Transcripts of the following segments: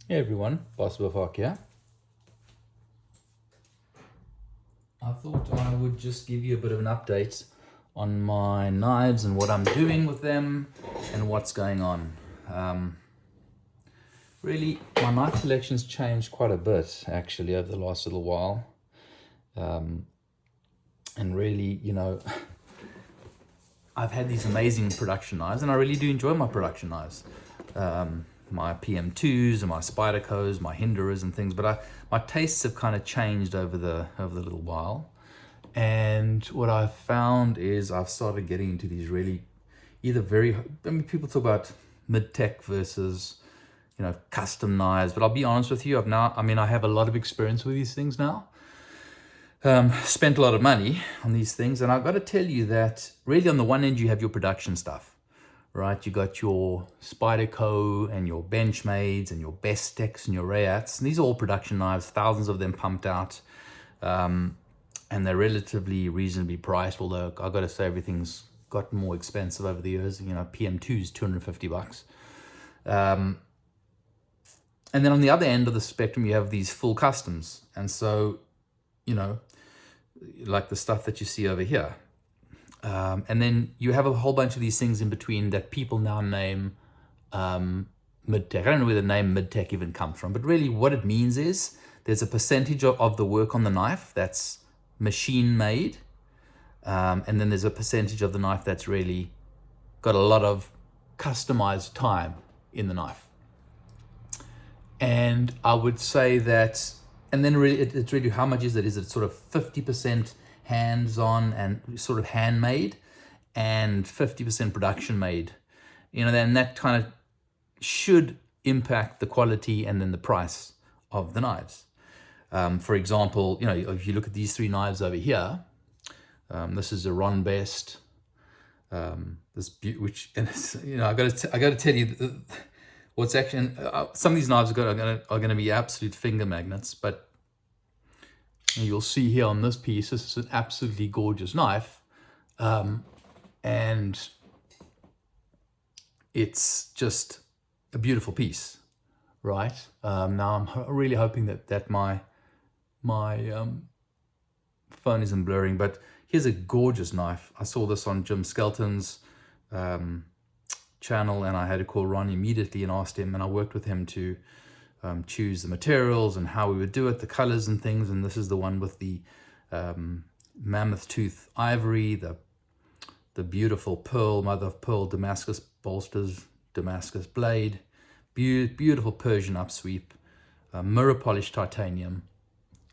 Hey everyone, Boss Bafak here. I thought I would just give you a bit of an update on my knives and what I'm doing with them and what's going on. Really, my knife collection's changed quite a bit actually over the last little while. And really, I've had these amazing production knives and I really do enjoy my production knives. My PM2s and my Spydercos, my Hinderers and things, but my tastes have kind of changed over the little while. And what I've found is I've started getting into these really people talk about mid-tech versus, custom knives, but I'll be honest with you, I have a lot of experience with these things now. Spent a lot of money on these things, and I've got to tell you that really on the one end you have your production stuff. Right, you got your Spyderco and your Benchmades and your Bestecs and your Rayats. And these are all production knives, thousands of them pumped out, and they're relatively reasonably priced. Although I've got to say everything's gotten more expensive over the years. PM2 is $250. And then on the other end of the spectrum, you have these full customs, and so like the stuff that you see over here. And then you have a whole bunch of these things in between that people now name mid-tech. I don't know where the name mid-tech even comes from, but really what it means is there's a percentage of the work on the knife that's machine made, and then there's a percentage of the knife that's really got a lot of customized time in the knife. And I would say that, and then really it's really how much is it? Is it sort of 50% hands-on and sort of handmade and 50% production made? Then that kind of should impact the quality and then the price of the knives. For example, if you look at these three knives over here, this is a Ron Best. Which I got to tell you, what's actually some of these knives are going to be absolute finger magnets, but you'll see here on this piece, this is an absolutely gorgeous knife, and it's just a beautiful piece, right? Now I'm really hoping that my phone isn't blurring, but here's a gorgeous knife. I saw this on Jim Skelton's channel, and I had to call Ron immediately and asked him, and I worked with him to choose the materials and how we would do it, the colors and things. And this is the one with the mammoth tooth ivory, the beautiful pearl, mother of pearl Damascus bolsters, Damascus blade, beautiful Persian upsweep, mirror polished titanium.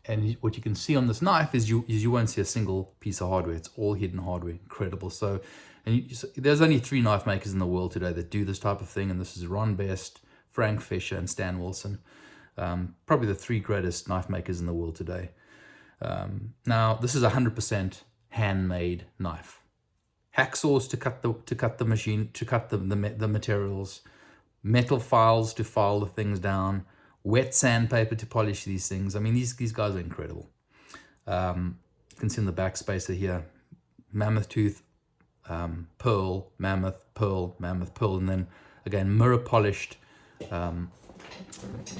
And what you can see on this knife is you won't see a single piece of hardware. It's all hidden hardware. Incredible. So, there's only 3 knife makers in the world today that do this type of thing, and this is Ron Best, Frank Fisher, and Stan Wilson. Probably the 3 greatest knife makers in the world today. Now, this is 100% handmade knife. Hacksaws to cut the machine, to cut the materials, metal files to file the things down, wet sandpaper to polish these things. I mean, these guys are incredible. You can see in the back spacer here, mammoth tooth, pearl, mammoth, pearl, mammoth, pearl, and then again mirror polished on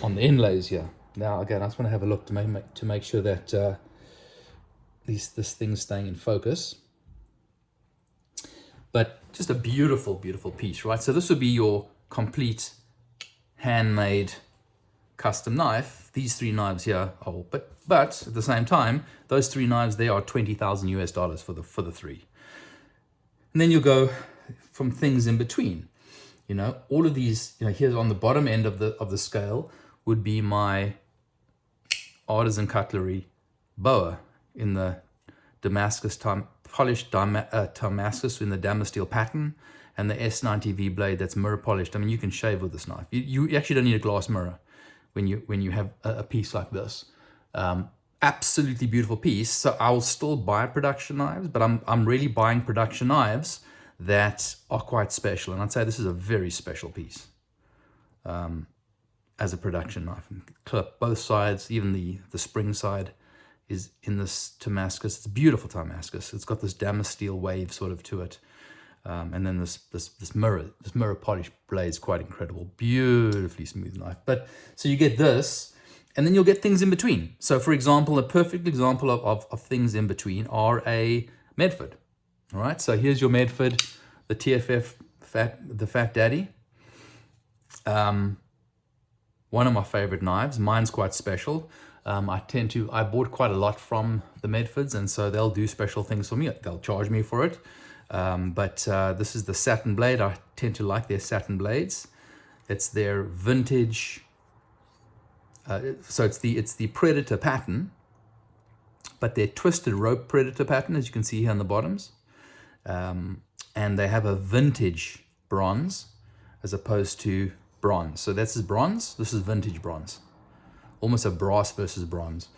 the inlays here. Now again, I just want to have a look to make sure that this thing's staying in focus. But just a beautiful, beautiful piece, right? So this would be your complete handmade custom knife. These 3 knives here are, but at the same time, those 3 knives there are $20,000 for the 3. And then you go from things in between. All of these, here's on the bottom end of the scale would be my artisan cutlery boa in the Damascus polished Damascus in the Damasteel pattern, and the S90V blade that's mirror polished. I mean, you can shave with this knife. You actually don't need a glass mirror when you have a piece like this. Absolutely beautiful piece. So I'll still buy production knives, but I'm really buying production knives that are quite special. And I'd say this is a very special piece as a production knife. Clip both sides, even the spring side is in this Damascus. It's a beautiful Damascus. It's got this Damasteel wave sort of to it. And then this mirror polish blade is quite incredible, beautifully smooth knife. But so you get this, and then you'll get things in between. So for example, a perfect example of things in between are a Medford. All right, so here's your Medford, the TFF the Fat Daddy. One of my favorite knives. Mine's quite special. I bought quite a lot from the Medfords, and so they'll do special things for me. They'll charge me for it. But this is the satin blade. I tend to like their satin blades. It's their vintage. So it's the Predator pattern, but their twisted rope Predator pattern, as you can see here on the bottoms. And they have a vintage bronze as opposed to bronze. So this is bronze. This is vintage bronze. Almost a brass versus bronze.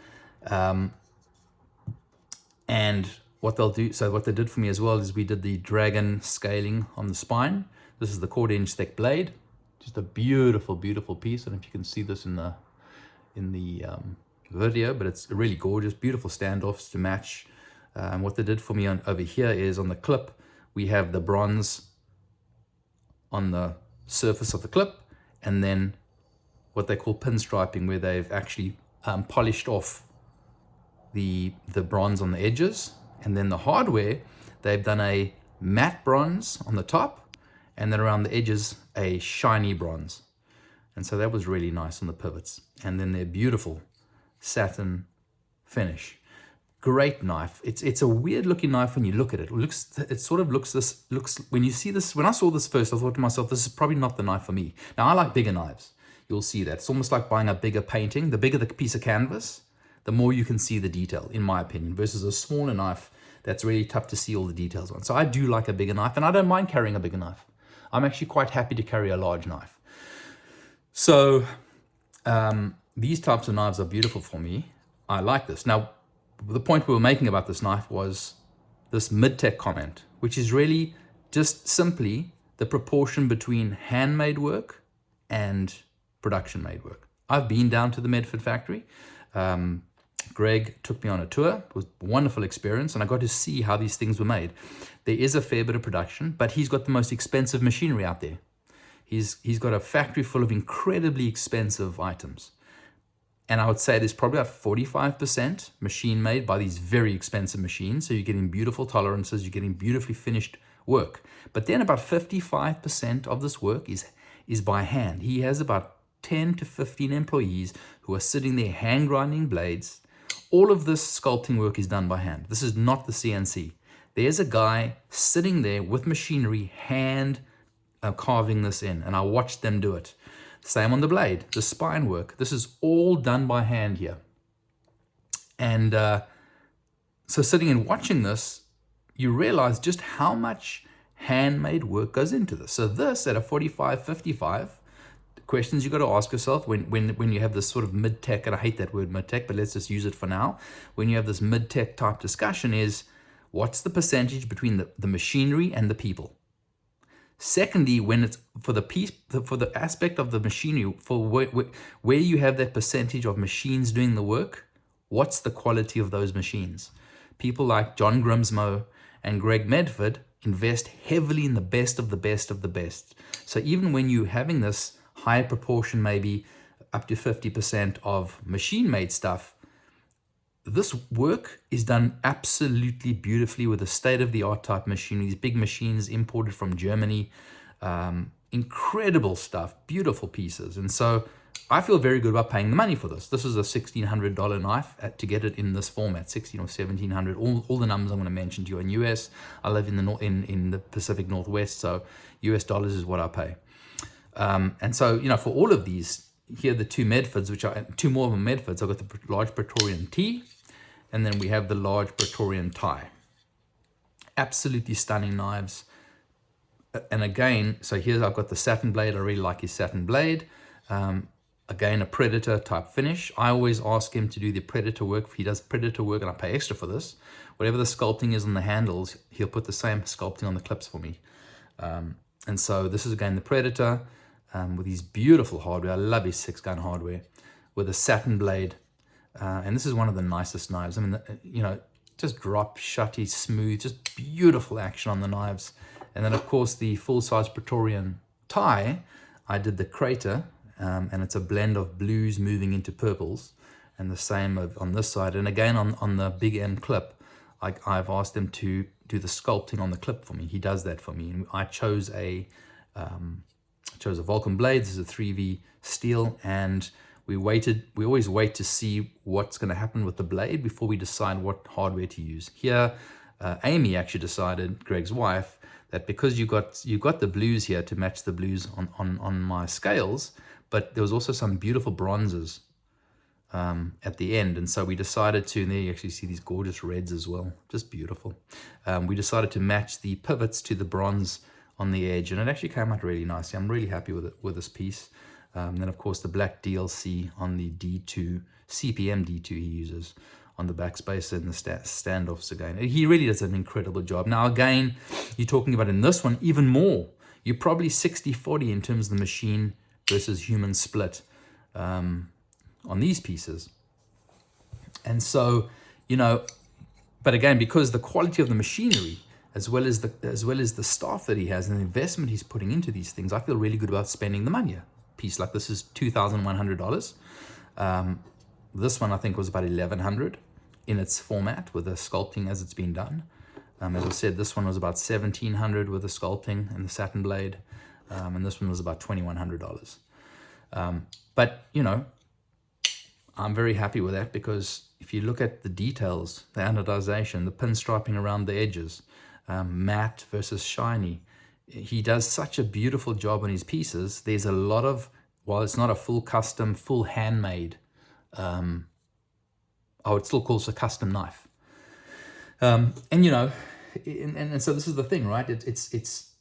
And what they'll do, so what they did for me as well is we did the dragon scaling on the spine. This is the 1/4 inch thick blade. Just a beautiful, beautiful piece. I don't know if you can see this in the video, but it's really gorgeous, beautiful standoffs to match. And what they did for me over here is on the clip, we have the bronze on the surface of the clip, and then what they call pinstriping, where they've actually polished off the bronze on the edges. And then the hardware, they've done a matte bronze on the top, and then around the edges, a shiny bronze. And so that was really nice on the pivots. And then their beautiful satin finish. Great knife. It's a weird looking knife when you look at it. When you see this, when I saw this first, I thought to myself, this is probably not the knife for me. Now I like bigger knives. You'll see that. It's almost like buying a bigger painting. The bigger the piece of canvas, the more you can see the detail, in my opinion, versus a smaller knife that's really tough to see all the details on. So I do like a bigger knife, and I don't mind carrying a bigger knife. I'm actually quite happy to carry a large knife. So these types of knives are beautiful for me. I like this. Now, the point we were making about this knife was this mid-tech comment, which is really just simply the proportion between handmade work and production-made work. I've been down to the Medford factory. Greg took me on a tour. It was a wonderful experience, and I got to see how these things were made. There is a fair bit of production, but he's got the most expensive machinery out there. He's got a factory full of incredibly expensive items. And I would say there's probably about 45% machine made by these very expensive machines. So you're getting beautiful tolerances, you're getting beautifully finished work. But then about 55% of this work is by hand. He has about 10 to 15 employees who are sitting there hand grinding blades. All of this sculpting work is done by hand. This is not the CNC. There's a guy sitting there with machinery, hand carving this in, and I watched them do it. Same on the blade, the spine work. This is all done by hand here. And so sitting and watching this, you realize just how much handmade work goes into this. So this at a 45, 55, the questions you got to ask yourself when you have this sort of mid-tech, and I hate that word mid-tech, but let's just use it for now. When you have this mid-tech type discussion is, what's the percentage between the machinery and the people? Secondly, when it's for the aspect of the machinery, for where you have that percentage of machines doing the work, what's the quality of those machines? People like John Grimsmo and Greg Medford invest heavily in the best of the best of the best. So even when you're having this higher proportion, maybe up to 50% of machine-made stuff, this work is done absolutely beautifully with a state-of-the-art type machinery, these big machines imported from Germany, incredible stuff, beautiful pieces. And so I feel very good about paying the money for this. This is a $1,600 knife to get it in this format, 16 or 1700. All the numbers I'm going to mention to you in US. I live in the Pacific Northwest, so US dollars is what I pay. And so, for all of these, here are the two Medfords, which are two more of them Medfords. I've got the large Praetorian T, and then we have the large Praetorian tie. Absolutely stunning knives. And again, so here I've got the satin blade. I really like his satin blade. Again, a Predator type finish. I always ask him to do the Predator work. If he does Predator work, and I pay extra for this, whatever the sculpting is on the handles, he'll put the same sculpting on the clips for me. And so this is again the Predator with these beautiful hardware. I love his 6-gun hardware with a satin blade. And this is one of the nicest knives. I mean, just drop, shutty, smooth, just beautiful action on the knives. And then of course the full-size Praetorian tie, I did the crater, and it's a blend of blues moving into purples, and the same on this side. And again on the Big M clip, I've asked him to do the sculpting on the clip for me. He does that for me, and I chose a Vulcan blade. This is a 3V steel, and we always wait to see what's going to happen with the blade before we decide what hardware to use. Here, Amy actually decided, Greg's wife, that because you got the blues here to match the blues on my scales, but there was also some beautiful bronzes at the end, and so we decided to, and there you actually see these gorgeous reds as well, just beautiful. We decided to match the pivots to the bronze on the edge, and it actually came out really nicely. I'm really happy with this piece. Then of course the black DLC on the D2, CPM D2 he uses on the backspacer and the standoffs again. He really does an incredible job. Now again, you're talking about in this one even more. You're probably 60-40 in terms of the machine versus human split on these pieces. And so, you know, but again, because the quality of the machinery, as well as the staff that he has and the investment he's putting into these things, I feel really good about spending the money. A piece like this is $2,100. This one I think was about $1,100 in its format with the sculpting as it's been done. As I said, this one was about $1,700 with the sculpting and the satin blade, and this one was about $2,100. But you know, I'm very happy with that, because if you look at the details, the anodization, the pinstriping around the edges, matte versus shiny, he does such a beautiful job on his pieces. There's a lot of, while it's not a full custom, full handmade, I would still call it a custom knife. And you know, and so this is the thing, right? It's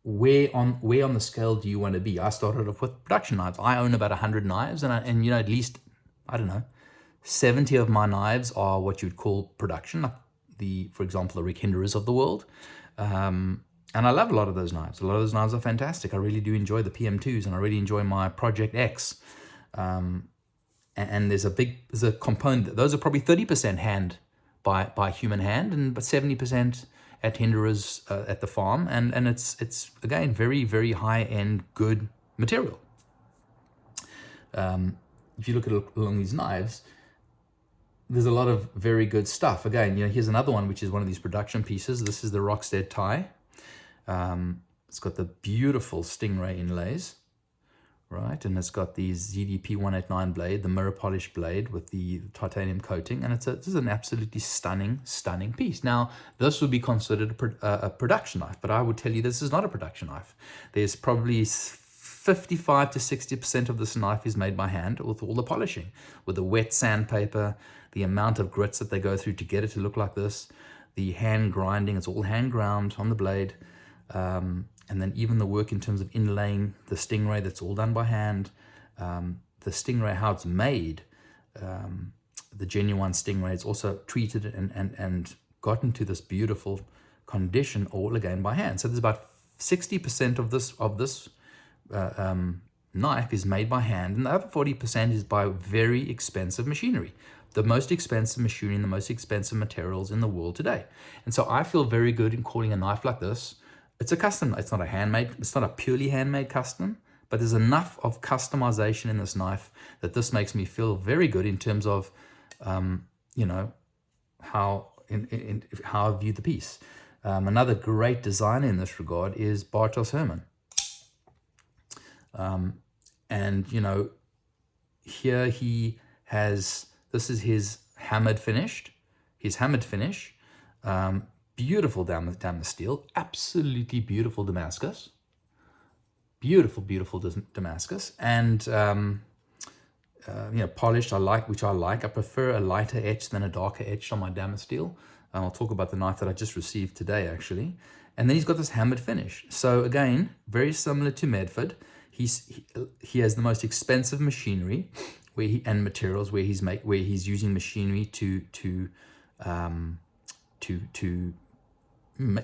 where on the scale do you want to be? I started off with production knives. I own about 100 knives, and you know, at least, I don't know, 70 of my knives are what you'd call production, like for example, the Rick Hinderers of the world. And I love a lot of those knives. A lot of those knives are fantastic. I really do enjoy the PM2s, and I really enjoy my Project X. And there's a component, those are probably 30% hand by human hand, but 70% at Hinderers at the farm, and it's again very, very high end good material. If you look at along these knives, there's a lot of very good stuff. Again, you know, here's another one which is one of these production pieces. This is the Rockstead tie. It's got the beautiful Stingray inlays, right? And it's got the ZDP 189 blade, the mirror polish blade with the titanium coating, and this is an absolutely stunning piece. Now, this would be considered a production knife, but I would tell you this is not a production knife. There's probably 55 to 60% of this knife is made by hand with all the polishing, with the wet sandpaper, the amount of grits that they go through to get it to look like this, the hand grinding, it's all hand ground on the blade. And then even the work in terms of inlaying the Stingray, that's all done by hand. The Stingray, how it's made, the genuine Stingray, it's also treated and gotten to this beautiful condition, all again by hand. So there's about 60% of this knife is made by hand, and the other 40% is by very expensive machinery. The most expensive machinery and the most expensive materials in the world today. And so I feel very good in calling a knife like this. It's a custom, it's not a handmade, it's not a purely handmade custom, but there's enough of customization in this knife that this makes me feel very good in terms of, you know, how I view the piece. Another great designer in this regard is Bartos Herman. And, you know, here he has, this is his hammered finish. Beautiful Damascus steel, absolutely beautiful Damascus. Beautiful Damascus. And, you know, polished, which I like. I prefer a lighter etch than a darker etch on my Damascus steel. And I'll talk about the knife that I just received today, actually. And then he's got this hammered finish. So again, very similar to Medford. He has the most expensive machinery and materials where he's using machinery to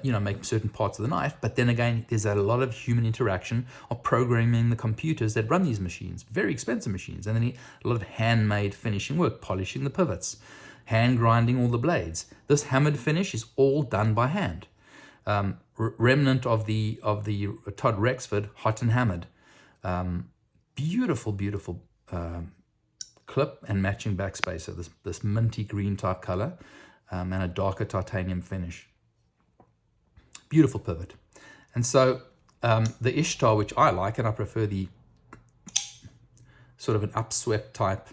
you know, make certain parts of the knife. But then again, there's a lot of human interaction of programming the computers that run these machines, very expensive machines. And then a lot of handmade finishing work, polishing the pivots, hand grinding all the blades. This hammered finish is all done by hand. remnant of the Todd Rexford Hot and Hammered. Beautiful, beautiful clip and matching backspacer. This minty green type color, and a darker titanium finish. Beautiful pivot. And so the Ishtar, which I like, and I prefer the sort of an upswept type,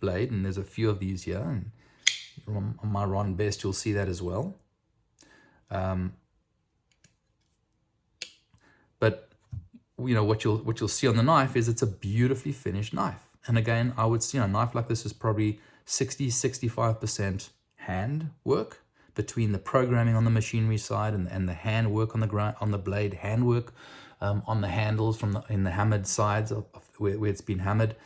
blade, and there's a few of these here, and on my Ron Best you'll see that as well. But what you'll see on the knife is it's a beautifully finished knife. And again, I would say a knife like this is probably 60-65% hand work between the programming on the machinery side and the hand work on the blade, hand work on the handles in the hammered sides of where it's been hammered.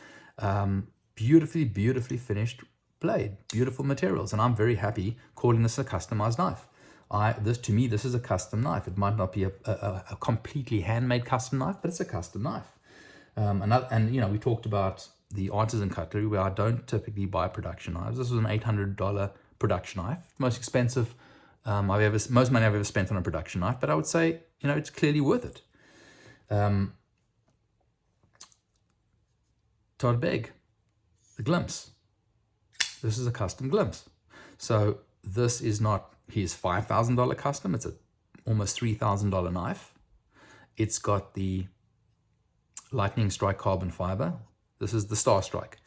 Beautifully finished blade, beautiful materials, and I'm very happy calling this a customized knife. To me, this is a custom knife. It might not be a completely handmade custom knife, but it's a custom knife. And we talked about the artisan cutlery, where I don't typically buy production knives. This was an $800 production knife, most expensive most money I've ever spent on a production knife, but I would say it's clearly worth it. Todd Begg, the Glimpse. This is a custom Glimpse. So this is not his $5,000 custom. It's a almost $3,000 knife. It's got the Lightning Strike carbon fiber. This is the Star Strike.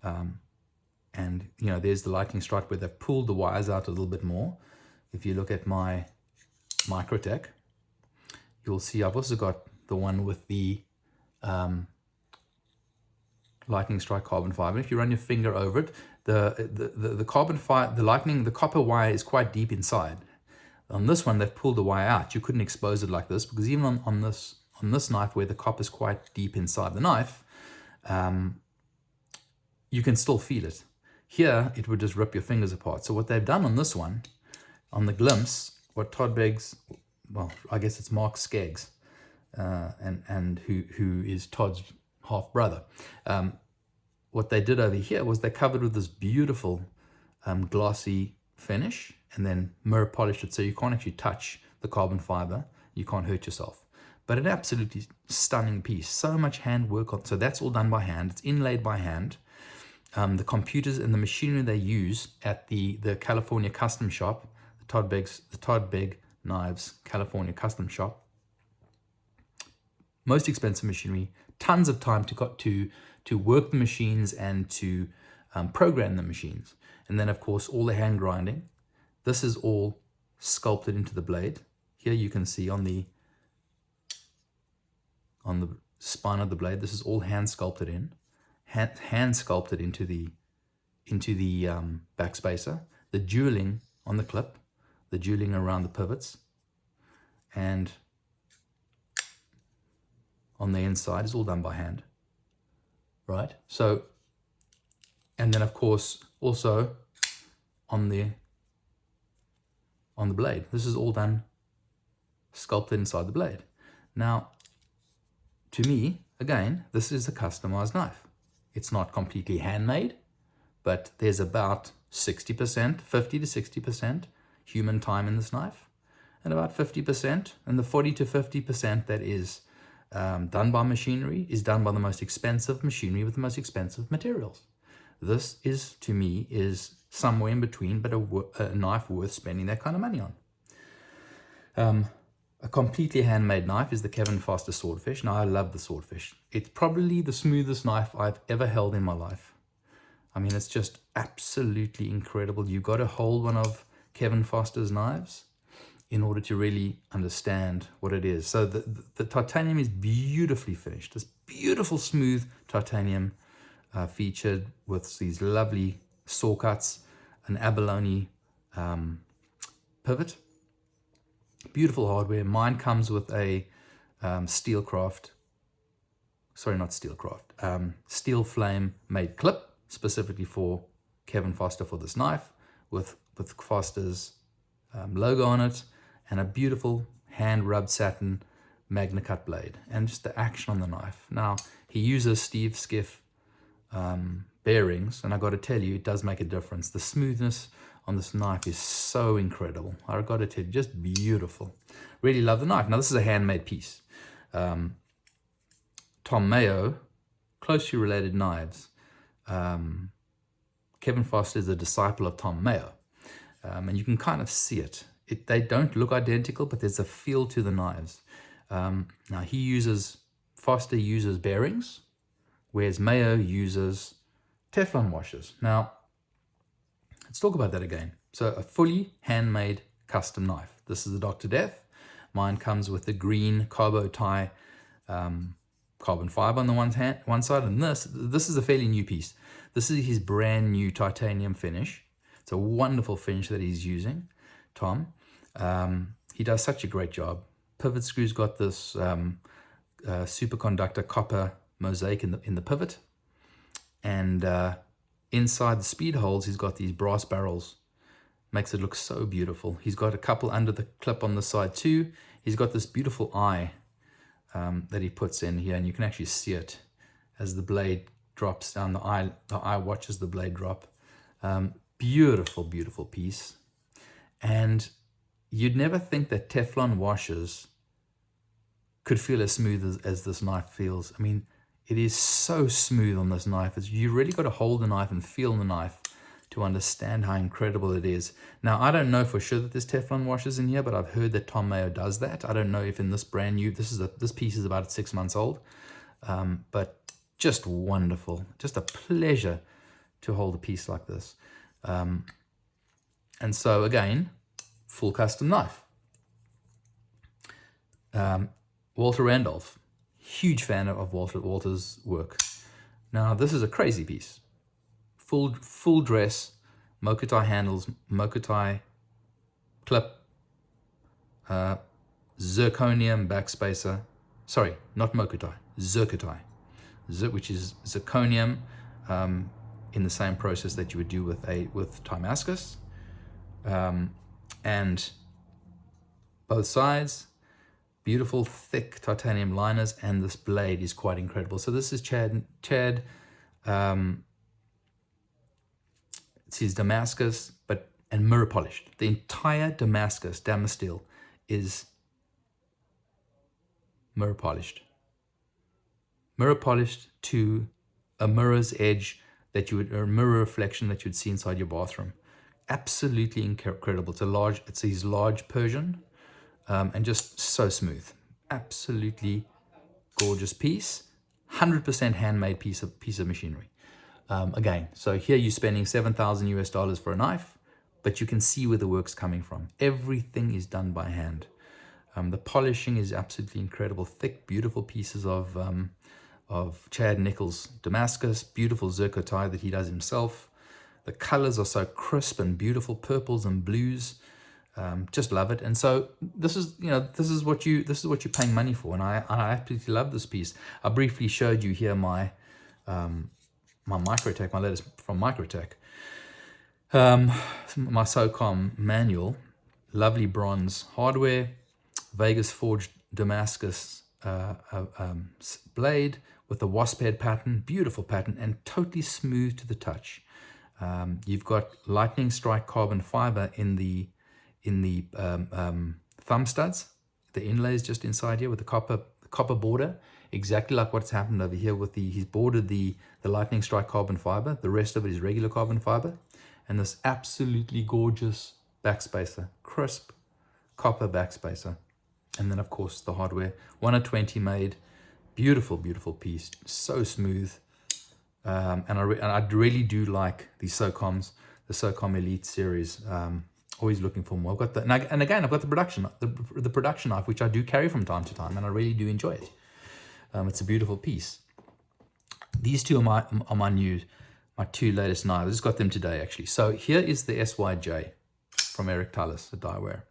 And there's the Lightning Strike where they've pulled the wires out a little bit more. If you look at my Microtech, you'll see I've also got the one with the Lightning Strike carbon fiber. If you run your finger over it, the carbon fiber, the copper wire is quite deep inside. On this one, they've pulled the wire out. You couldn't expose it like this, because even on this knife, where the copper is quite deep inside the knife, you can still feel it. Here, it would just rip your fingers apart. So what they've done on this one, on the Glimpse, what Todd Begg's, well, I guess it's Mark Skeggs, and who is Todd's half brother. What they did over here was they covered with this beautiful glossy finish, and then mirror polished it so you can't actually touch the carbon fiber. You can't hurt yourself. But an absolutely stunning piece. So much hand work on. So that's all done by hand. It's inlaid by hand. The computers and the machinery they use at the California Custom Shop, the Todd Begg Knives California Custom Shop. Most expensive machinery. Tons of time to work the machines and to program the machines. And then, of course, all the hand grinding. This is all sculpted into the blade. Here you can see on the spine of the blade, this is all hand sculpted in, hand sculpted into the backspacer. The jeweling on the clip, the jeweling around the pivots, and on the inside is all done by hand, right? So, and then of course also on the blade, this is all done sculpted inside the blade. Now, to me, again, this is a customized knife. It's not completely handmade, but there's about 60%, 50 to 60% human time in this knife, and about 50%, and the 40 to 50% that is done by machinery is done by the most expensive machinery with the most expensive materials. This is, to me, is somewhere in between, but a knife worth spending that kind of money on. A completely handmade knife is the Kevin Foster Swordfish. Now, I love the Swordfish. It's probably the smoothest knife I've ever held in my life. I mean, it's just absolutely incredible. You've got to hold one of Kevin Foster's knives in order to really understand what it is. So the titanium is beautifully finished. This beautiful smooth titanium featured with these lovely saw cuts, an abalone pivot. Beautiful hardware. Mine comes with a steel flame made clip specifically for Kevin Foster for this knife, with Foster's logo on it, and a beautiful hand rubbed satin Magna Cut blade, and just the action on the knife. Now, he uses Steve Skiff bearings, and I got to tell you, it does make a difference. The smoothness on this knife is so incredible. I got to tell you, just beautiful. Really love the knife. Now this is a handmade piece. Tom Mayo, closely related knives. Kevin Foster is a disciple of Tom Mayo. And you can kind of see it. They don't look identical, but there's a feel to the knives. Now Foster uses bearings, whereas Mayo uses Teflon washers. Now, let's talk about that again. So a fully handmade custom knife. This is the Dr. Death. Mine comes with the green Carbo tie carbon fiber on the one side, and this is a fairly new piece. This is his brand new titanium finish. It's a wonderful finish that he's using, Tom. He does such a great job. Pivot screw's got this superconductor copper mosaic in the pivot, and inside the speed holes he's got these brass barrels. Makes it look so beautiful. He's got a couple under the clip on the side too. He's got this beautiful eye that he puts in here, and you can actually see it as the blade drops down. The eye watches the blade drop. Beautiful, beautiful piece. And you'd never think that Teflon washers could feel as smooth as this knife feels. I mean, it is so smooth on this knife. You really got to hold the knife and feel the knife to understand how incredible it is. Now, I don't know for sure that there's Teflon washers in here, but I've heard that Tom Mayo does that. I don't know if in this brand new, this piece is about 6 months old, but just wonderful. Just a pleasure to hold a piece like this. And so again, full custom knife. Walter Randolph, huge fan of Walter's work. Now this is a crazy piece. Full dress, Mokutai handles, Mokutai clip, zirconium backspacer. Sorry, not Mokutai, Zircotai, which is zirconium in the same process that you would do with Damascus. And both sides, beautiful thick titanium liners, and this blade is quite incredible. So this is Chad. It's his Damascus, and mirror polished. The entire Damascus Damasteel is mirror polished to a mirror's edge or a mirror reflection that you'd see inside your bathroom. Absolutely incredible. It's his large Persian, and just so smooth. Absolutely gorgeous piece. 100% handmade piece of machinery. Again, so here you're spending $7,000 US for a knife, but you can see where the work's coming from. Everything is done by hand. The polishing is absolutely incredible. Thick, beautiful pieces of Chad Nichols Damascus, beautiful Zircotai that he does himself. The colors are so crisp and beautiful, purples and blues. Just love it. And so this is what you're paying money for. And I absolutely love this piece. I briefly showed you here my Microtech, my latest from Microtech. My SOCOM manual, lovely bronze hardware, Vegas forged Damascus blade with the wasp head pattern, beautiful pattern, and totally smooth to the touch. You've got lightning strike carbon fiber in the thumb studs, the inlays just inside here with the copper border, exactly like what's happened over here with he's bordered the lightning strike carbon fiber. The rest of it is regular carbon fiber, and this absolutely gorgeous backspacer, crisp copper backspacer. And then of course the hardware, 1/20 made, beautiful piece, so smooth. And I really do like these SOCOMs, the SOCOM Elite series. Always looking for more. I've got and again I've got the production knife, which I do carry from time to time, and I really do enjoy it. It's a beautiful piece. These two are my two latest knives. I just got them today actually. So here is the SYJ from Eric Tullis, the Dieware.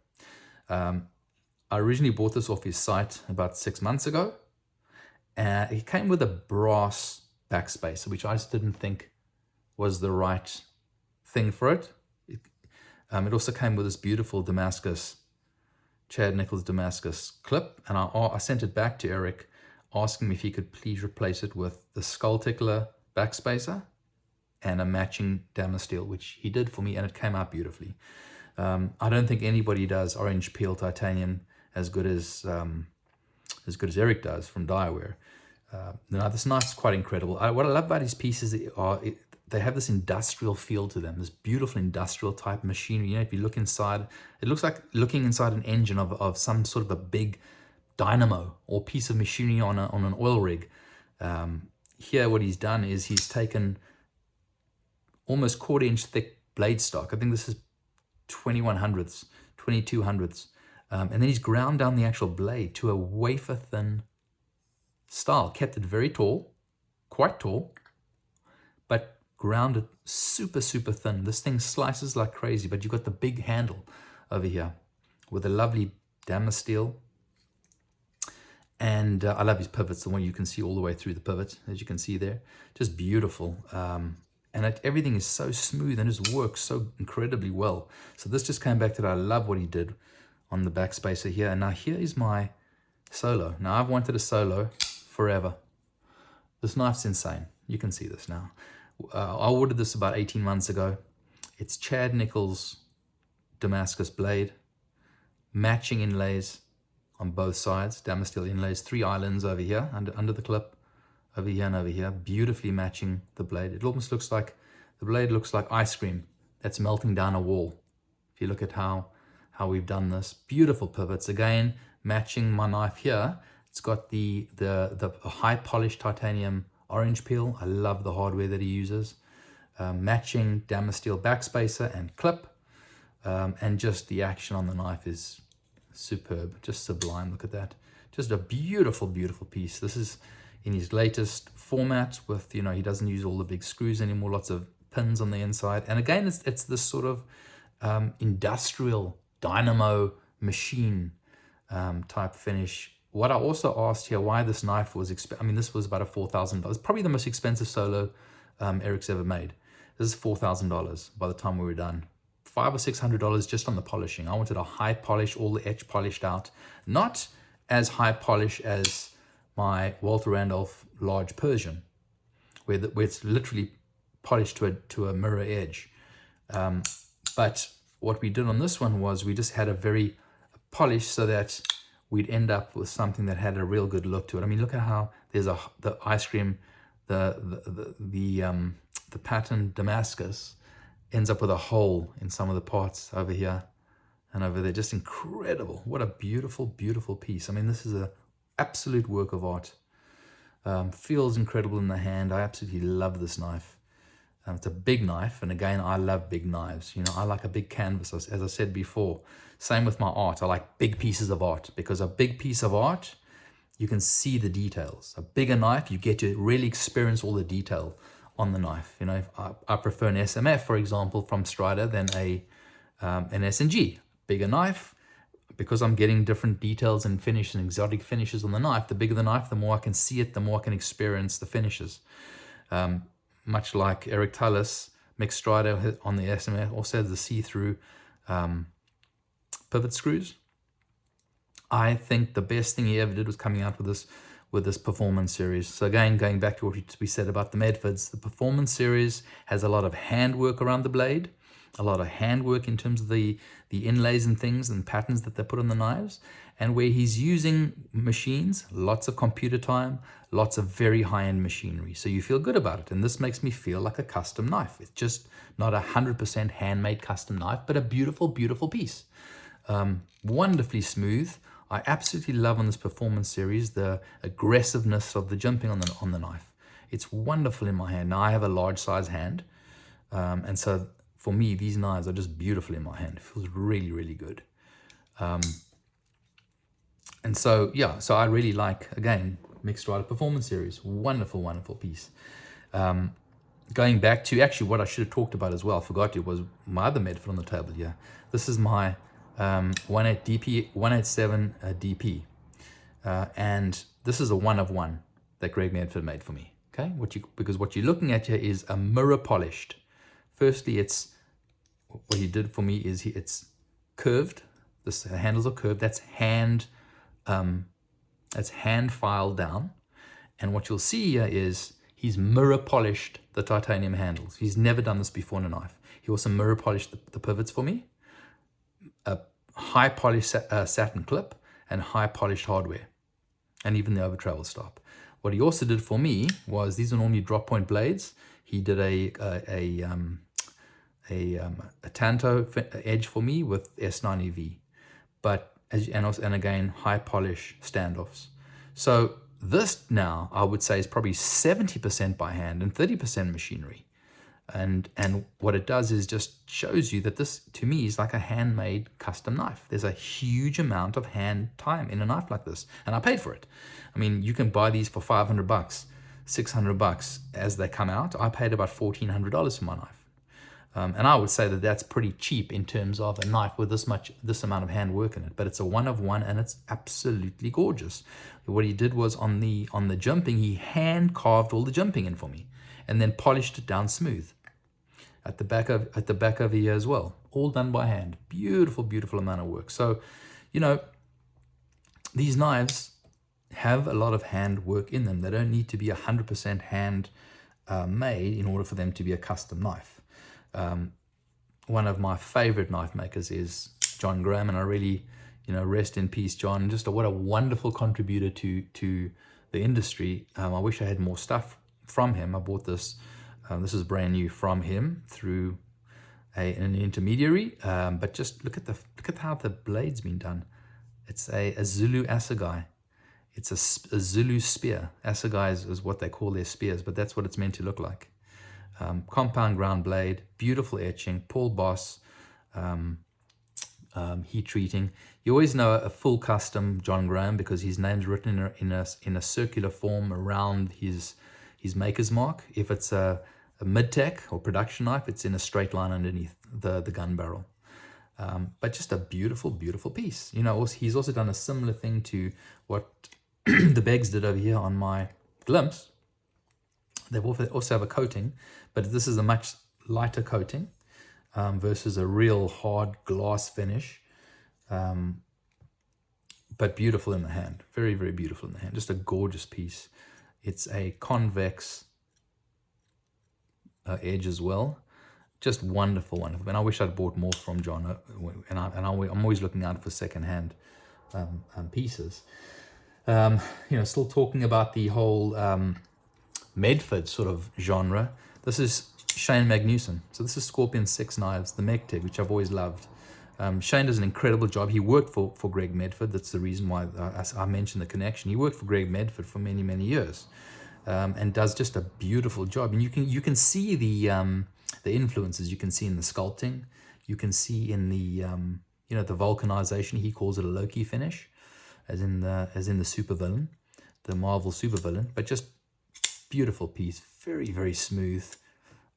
I originally bought this off his site about 6 months ago. It came with a brass backspacer, which I just didn't think was the right thing for it. It also came with this beautiful Damascus, Chad Nichols Damascus clip, and I sent it back to Eric, asking me if he could please replace it with the Skull Tickler backspacer and a matching Damasteel, which he did for me, and it came out beautifully. I don't think anybody does orange peel titanium as good as Eric does from Dyewear. Now this knife is quite incredible. What I love about his pieces are they have this industrial feel to them, this beautiful industrial type machinery. You know, if you look inside, it looks like looking inside an engine of some sort of a big dynamo or piece of machinery on an oil rig. Here what he's done is he's taken almost 1/4 inch thick blade stock. I think this is 21/100ths, 22/100ths. And then he's ground down the actual blade to a wafer thin style, kept it very tall, quite tall, but ground it super, super thin. This thing slices like crazy, but you've got the big handle over here with a lovely Damasteel. And I love his pivots, the one you can see all the way through the pivot, as you can see there. Just beautiful. And everything is so smooth and just works so incredibly well. So this just came back to that. I love what he did on the backspacer here. And now here is my solo. Now I've wanted a solo forever. This knife's insane. You can see this now. I ordered this about 18 months ago. It's Chad Nichols Damascus blade, matching inlays on both sides, Damasteel inlays, 3 islands over here, under the clip, over here and over here, beautifully matching the blade. It almost looks like, the blade looks like ice cream that's melting down a wall. If you look at how we've done this, beautiful pivots. Again, matching my knife here, it's got the high polished titanium orange peel. I love the hardware that he uses. Matching Damasteel backspacer and clip, and just the action on the knife is superb, just sublime. Look at that, just a beautiful, beautiful piece. This is in his latest format with, you know, he doesn't use all the big screws anymore, lots of pins on the inside. And again, it's this sort of industrial dynamo machine type finish. What I also asked here, why this knife was I mean, this was about a $4,000, probably the most expensive solo Eric's ever made. This is $4,000 by the time we were done. $500 or $600 just on the polishing. I wanted a high polish, all the edge polished out, not as high polish as my Walter Randolph large Persian, where it's literally polished to a mirror edge. But what we did on this one was we just had a very polish so that we'd end up with something that had a real good look to it. I mean, look at how there's the ice cream, the pattern Damascus ends up with a hole in some of the parts over here and over there. Just incredible. What a beautiful, beautiful piece. I mean, this is a absolute work of art. Feels incredible in the hand. I absolutely love this knife. It's a big knife, and again, I love big knives. You know, I like a big canvas, as I said before. Same with my art. I like big pieces of art, because a big piece of art, you can see the details. A bigger knife, you get to really experience all the detail on the knife. You know, I prefer an SMF, for example, from Strider than an S&G. Bigger knife, because I'm getting different details and finishes and exotic finishes on the knife. The bigger the knife, the more I can see it, the more I can experience the finishes. Much like Eric Tullis, Mick Strider on the SMF also has the see-through pivot screws. I think the best thing he ever did was coming out with this performance series. So again, going back to what we said about the Medfords, the performance series has a lot of handwork around the blade, a lot of handwork in terms of the inlays and things and patterns that they put on the knives, and where he's using machines, lots of computer time, lots of very high-end machinery. So you feel good about it, and this makes me feel like a custom knife. It's just not 100% handmade custom knife, but a beautiful, beautiful piece. Wonderfully smooth. I absolutely love on this performance series the aggressiveness of the jimping on the knife. It's wonderful in my hand. Now I have a large size hand, and so for me these knives are just beautiful in my hand. It feels really, really good. And so yeah, so I really like, again, Mick Strider Performance Series. Wonderful, wonderful piece. Going back to actually what I should have talked about as well, I forgot, it was my other Medford on the table here. This is my 187 DP, and this is a one of one that Greg Medford made for me. Okay, because what you're looking at here is a mirror polished. Firstly, what he did for me is it's curved. The handles are curved. That's hand filed down, and what you'll see here is he's mirror polished the titanium handles. He's never done this before in a knife. He also mirror polished the pivots for me, a high polished satin clip, and high polished hardware, and even the over travel stop. What he also did for me was, these are normally drop point blades. He did a Tanto edge for me with S90V, but and again high polish standoffs. So this now I would say is probably 70% by hand and 30% machinery. And what it does is just shows you that this, to me, is like a handmade custom knife. There's a huge amount of hand time in a knife like this, and I paid for it. I mean, you can buy these for $500, $600 as they come out. I paid about $1,400 for my knife, and I would say that that's pretty cheap in terms of a knife with this amount of hand work in it. But it's a one of one, and it's absolutely gorgeous. What he did was on the jimping, he hand carved all the jimping in for me, and then polished it down smooth at the back of the ear as well, all done by hand. Beautiful, beautiful amount of work. So, you know, these knives have a lot of hand work in them. They don't need to be 100% hand made in order for them to be a custom knife. One of my favorite knife makers is John Graham, and I really, you know, rest in peace, John. Just what a wonderful contributor to the industry. I wish I had more stuff from him. I bought this. This is brand new from him through an intermediary. But just look at how the blade's been done. It's a Zulu assegai. It's a Zulu spear. Assegai is what they call their spears, but that's what it's meant to look like. Compound ground blade, beautiful etching, Paul Boss, heat treating. You always know a full custom John Graham because his name's written in a circular form around his maker's mark. If it's a mid-tech or production knife, it's in a straight line underneath the gun barrel. But just a beautiful, beautiful piece. You know, he's also done a similar thing to what the Beggs did over here on my Glimpse. They also have a coating, but this is a much lighter coating versus a real hard glass finish. But beautiful in the hand. Very, very beautiful in the hand. Just a gorgeous piece. It's a convex edge as well. Just wonderful, wonderful. And I wish I'd bought more from John. And I'm always looking out for secondhand pieces. You know, still talking about the whole Medford sort of genre. This is Shane Magnuson. So this is Scorpion 6 knives, the Mektig, which I've always loved. Shane does an incredible job. He worked for Greg Medford. That's the reason why I mentioned the connection. He worked for Greg Medford for many, many years, and does just a beautiful job. And you can see the influences. You can see in the sculpting. You can see in the you know, the vulcanization. He calls it a Loki finish, as in the supervillain, the Marvel supervillain. But just beautiful piece, very, very smooth.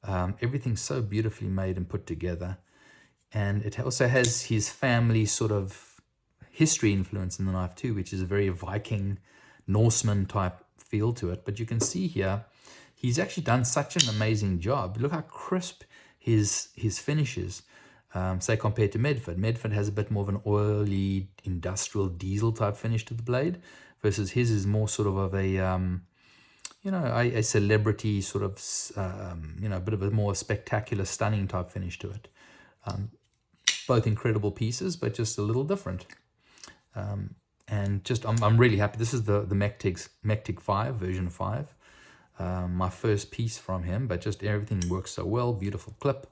Everything's so beautifully made and put together. And it also has his family sort of history influence in the knife too, which is a very Viking, Norseman type feel to it. But you can see here, he's actually done such an amazing job. Look how crisp his finish is, say compared to Medford. Medford has a bit more of an oily, industrial diesel type finish to the blade, versus his is more sort of a you know, a celebrity sort of, you know, a bit of a more spectacular, stunning type finish to it. Both incredible pieces, but just a little different. And just, I'm really happy. This is the Mektig 5, version 5. My first piece from him, but just everything works so well. Beautiful clip.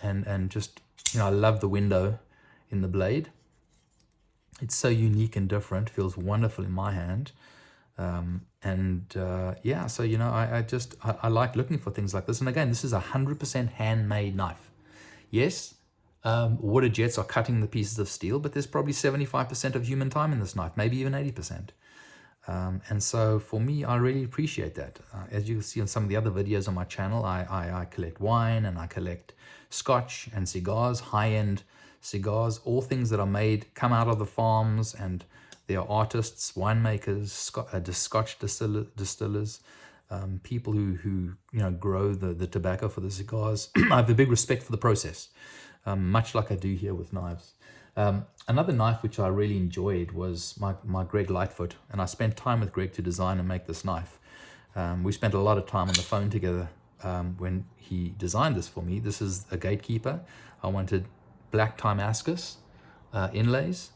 And just, you know, I love the window in the blade. It's so unique and different. Feels wonderful in my hand. Yeah, so, you know, I like looking for things like this. And again, this is 100% handmade knife. Yes, water jets are cutting the pieces of steel, but there's probably 75% of human time in this knife, maybe even 80%. And so for me, I really appreciate that. As you can see on some of the other videos on my channel, I collect wine and I collect scotch and cigars, high-end cigars, all things that are made, come out of the farms, and they are artists, winemakers, scotch distillers, people who you know, grow the tobacco for the cigars. I have a big respect for the process, much like I do here with knives. Another knife which I really enjoyed was my Greg Lightfoot, and I spent time with Greg to design and make this knife. We spent a lot of time on the phone together when he designed this for me. This is a gatekeeper. I wanted black Timascus inlays,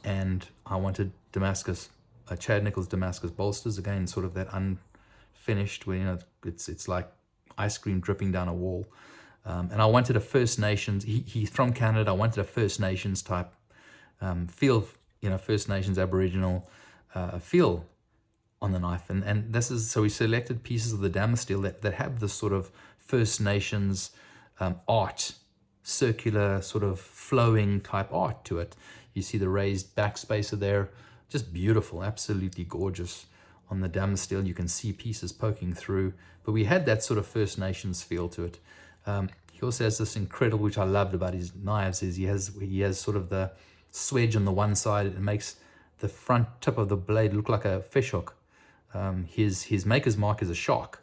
and I wanted Damascus, Chad Nichols Damascus bolsters, again, sort of that unfinished, where, you know, it's like ice cream dripping down a wall. And I wanted a First Nations, he's from Canada, I wanted a First Nations type feel, you know, First Nations Aboriginal feel on the knife. And this is, so we selected pieces of the Damasteel that have this sort of First Nations art, circular sort of flowing type art to it. You see the raised backspacer there, just beautiful, absolutely gorgeous. On the Damasteel, you can see pieces poking through, but we had that sort of First Nations feel to it. He also has this incredible, which I loved about his knives, is he has sort of the swedge on the one side. It makes the front tip of the blade look like a fish hook. His maker's mark is a shark,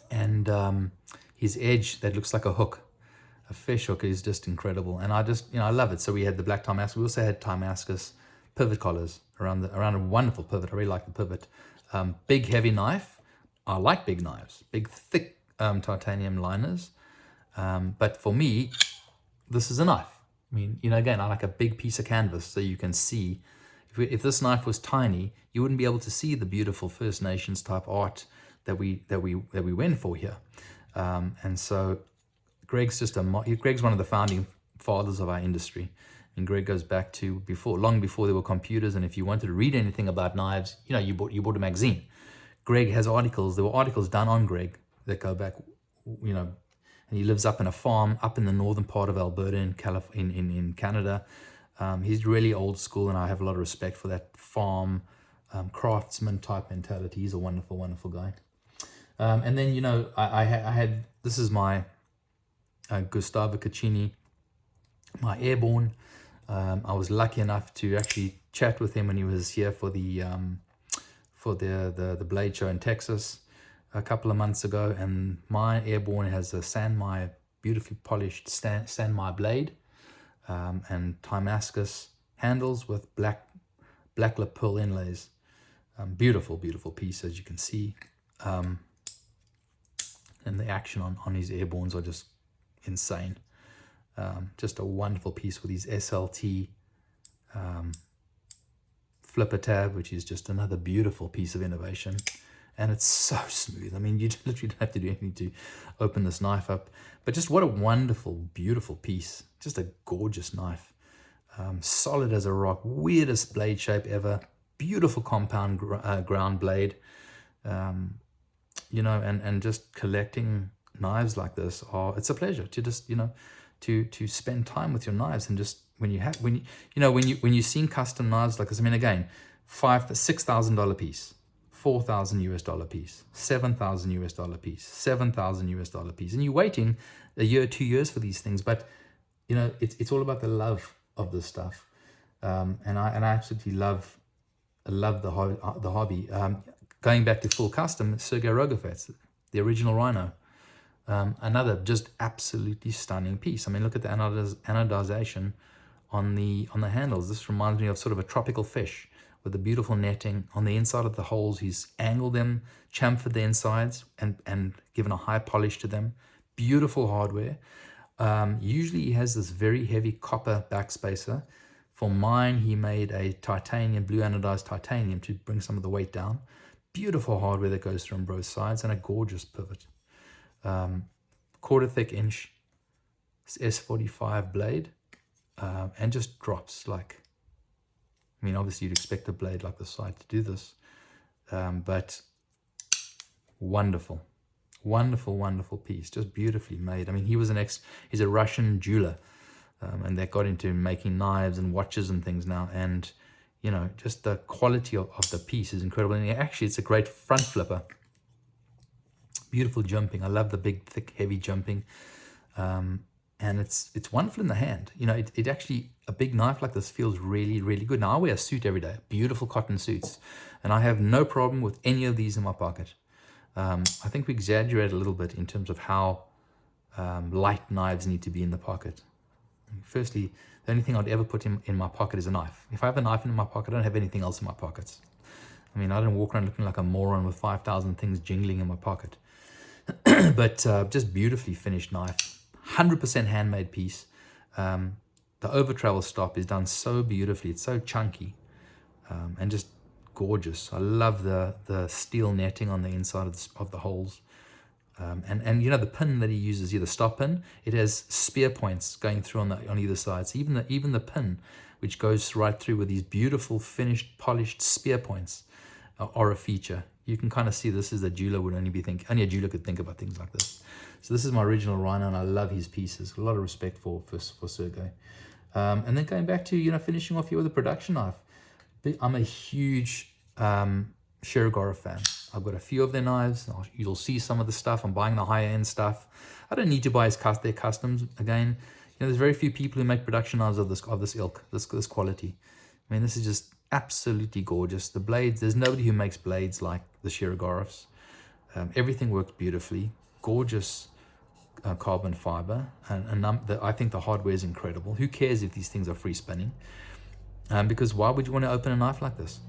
and his edge that looks like a hook, a fish hook, is just incredible. And I just, you know, I love it. So we had the black Timascus. We also had Timascus pivot collars around a wonderful pivot. I really like the pivot. Big heavy knife. I like big knives, big thick titanium liners. But for me, this is a knife. I mean, you know, again, I like a big piece of canvas so you can see. If this knife was tiny, you wouldn't be able to see the beautiful First Nations type art that we went for here. And so Greg's Greg's one of the founding fathers of our industry. And Greg goes back to long before there were computers. And if you wanted to read anything about knives, you know, you bought a magazine. Greg has articles. There were articles done on Greg that go back, you know, and he lives up in a farm up in the northern part of Alberta in Canada. He's really old school, and I have a lot of respect for that farm craftsman type mentality. He's a wonderful, wonderful guy. And then, you know, I had, this is my Gustavo Caccini, my Airborne. I was lucky enough to actually chat with him when he was here for the Blade Show in Texas a couple of months ago. And my Airborne has a Sanmai, beautifully polished Sanmai blade, and Timascus handles with black lip pearl inlays. Beautiful, beautiful piece, as you can see. And the action on his Airbornes are just insane. Just a wonderful piece with his SLT flipper tab, which is just another beautiful piece of innovation. And it's so smooth. I mean, you literally don't have to do anything to open this knife up. But just what a wonderful, beautiful piece. Just a gorgeous knife. Solid as a rock. Weirdest blade shape ever. Beautiful compound ground blade. You know, and just collecting knives like this, it's a pleasure to just, you know, to spend time with your knives. And just when you're seeing custom knives like this, I mean, again, $6,000 piece, $4,000 US piece, $7,000 US piece, $7,000 US piece, and you're waiting a year, 2 years for these things. But you know, it's all about the love of this stuff, and I absolutely love the hobby. Going back to full custom, Sergei Rogofets, the original Rhino, another just absolutely stunning piece. I mean, look at the anodization on the handles. This reminds me of sort of a tropical fish with the beautiful netting on the inside of the holes. He's angled them, chamfered the insides, and given a high polish to them. Beautiful hardware. Usually he has this very heavy copper backspacer. For mine, he made a titanium, blue anodized titanium, to bring some of the weight down. Beautiful hardware that goes through on both sides, and a gorgeous pivot. Quarter thick inch S45 blade, and just drops like, I mean, obviously you'd expect a blade like the side to do this, but wonderful, wonderful, wonderful piece, just beautifully made. I mean, he's a Russian jeweler, and they got into making knives and watches and things now, and you know, just the quality of the piece is incredible. And actually, it's a great front flipper. Beautiful jumping. I love the big, thick, heavy jumping. And it's wonderful in the hand. You know, it actually, a big knife like this feels really, really good. Now, I wear a suit every day, beautiful cotton suits, and I have no problem with any of these in my pocket. I think we exaggerate a little bit in terms of how light knives need to be in the pocket. Firstly, the only thing I'd ever put in my pocket is a knife. If I have a knife in my pocket, I don't have anything else in my pockets. I mean, I don't walk around looking like a moron with 5,000 things jingling in my pocket. But just beautifully finished knife, 100% handmade piece. The over travel stop is done so beautifully. It's so chunky and just gorgeous. I love the steel netting on the inside of the holes. And you know, the pin that he uses here, the stop pin, it has spear points going through on either side. So even the pin, which goes right through with these beautiful finished polished spear points, are a feature. You can kind of see this is a jeweler would only a jeweler could think about things like this. So this is my original Rhino, and I love his pieces. A lot of respect for Sergey. And then going back to, you know, finishing off here with a production knife. I'm a huge Shirogorov fan. I've got a few of their knives. You'll see some of the stuff. I'm buying the higher end stuff. I don't need to buy their customs again. You know, there's very few people who make production knives of this ilk, this quality. I mean, this is just absolutely gorgeous. The blades, there's nobody who makes blades like the Shirogorovs. Everything works beautifully. Gorgeous carbon fiber, and I think the hardware is incredible. Who cares if these things are free spinning? Because why would you want to open a knife like this?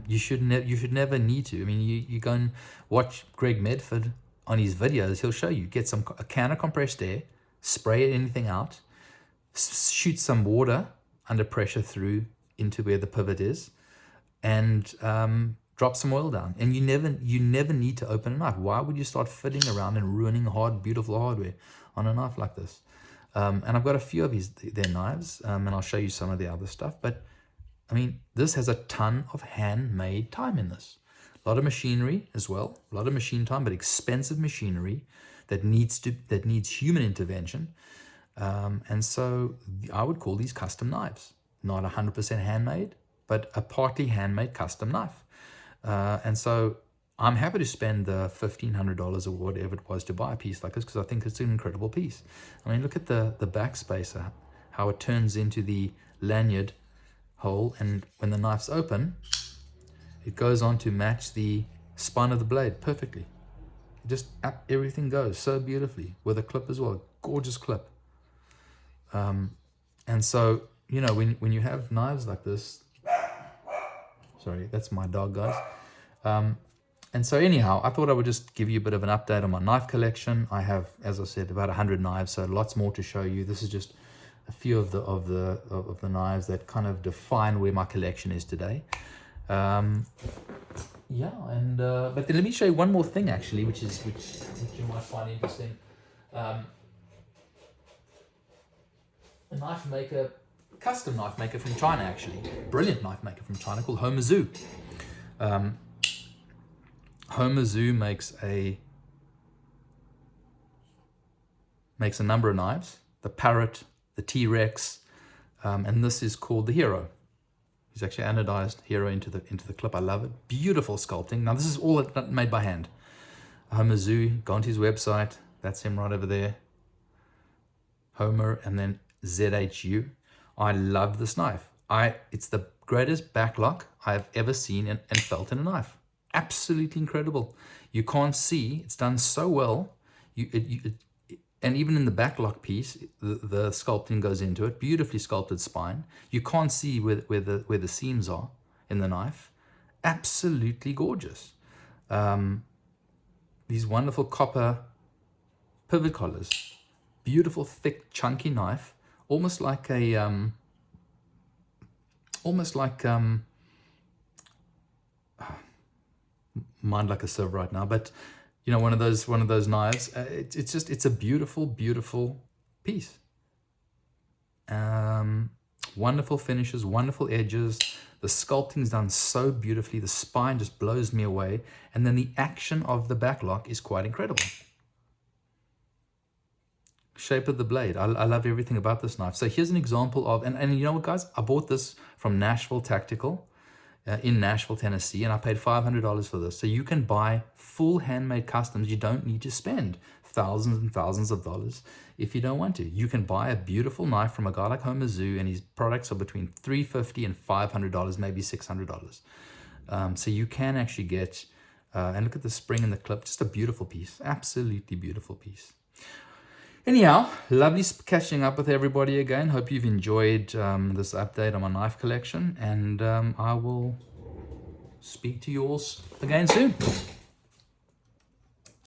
You should never need to. I mean, you go and watch Greg Medford on his videos. He'll show you. Get a can of compressed air, spray anything out, shoot some water under pressure through into where the pivot is, and drop some oil down. And you never need to open a knife. Why would you start fiddling around and ruining beautiful hardware on a knife like this? And I've got a few of their knives, and I'll show you some of the other stuff. But I mean, this has a ton of handmade time in this. A lot of machinery as well, a lot of machine time, but expensive machinery that needs human intervention. And so I would call these custom knives, not 100% handmade, but a partly handmade custom knife. And so I'm happy to spend the $1,500 or whatever it was to buy a piece like this, because I think it's an incredible piece. I mean, look at the back spacer, how it turns into the lanyard hole, and when the knife's open, it goes on to match the spine of the blade perfectly. Just everything goes so beautifully with a clip as well. Gorgeous clip. And so, you know, when you have knives like this, sorry, that's my dog, guys. And so anyhow, I thought I would just give you a bit of an update on my knife collection. I have, as I said, about 100 knives, so lots more to show you. This is just a few of the knives that kind of define where my collection is today. Yeah, and but then let me show you one more thing actually, which you might find interesting. A knife maker, custom knife maker from China actually, brilliant knife maker from China called Homazoo. Homazoo makes a number of knives, the Parrot, the T-Rex, and this is called the Hero. He's actually anodized Hero into the clip. I love it. Beautiful sculpting. Now this is all made by hand. Homazoo, go onto his website. That's him right over there. Homer and then ZHU. I love this knife. It's the greatest backlock I've ever seen and felt in a knife. Absolutely incredible. You can't see. It's done so well. And even in the backlock piece, the sculpting goes into it. Beautifully sculpted spine. You can't see where the seams are in the knife. Absolutely gorgeous. These wonderful copper pivot collars. Beautiful, thick, chunky knife. Almost like mind like a sieve right now, but you know, one of those knives. It's a beautiful piece. Wonderful finishes, wonderful edges. The sculpting's done so beautifully. The spine just blows me away, and then the action of the backlock is quite incredible. Shape of the blade. I love everything about this knife. So here's an example of, and you know what, guys? I bought this from Nashville Tactical in Nashville, Tennessee, and I paid $500 for this. So you can buy full handmade customs. You don't need to spend thousands and thousands of dollars if you don't want to. You can buy a beautiful knife from a guy like Homazoo, and his products are between $350 and $500, maybe $600. So you can actually get, and look at the spring and the clip, just a beautiful piece, absolutely beautiful piece. Anyhow, lovely catching up with everybody again. Hope you've enjoyed this update on my knife collection, and I will speak to you all again soon.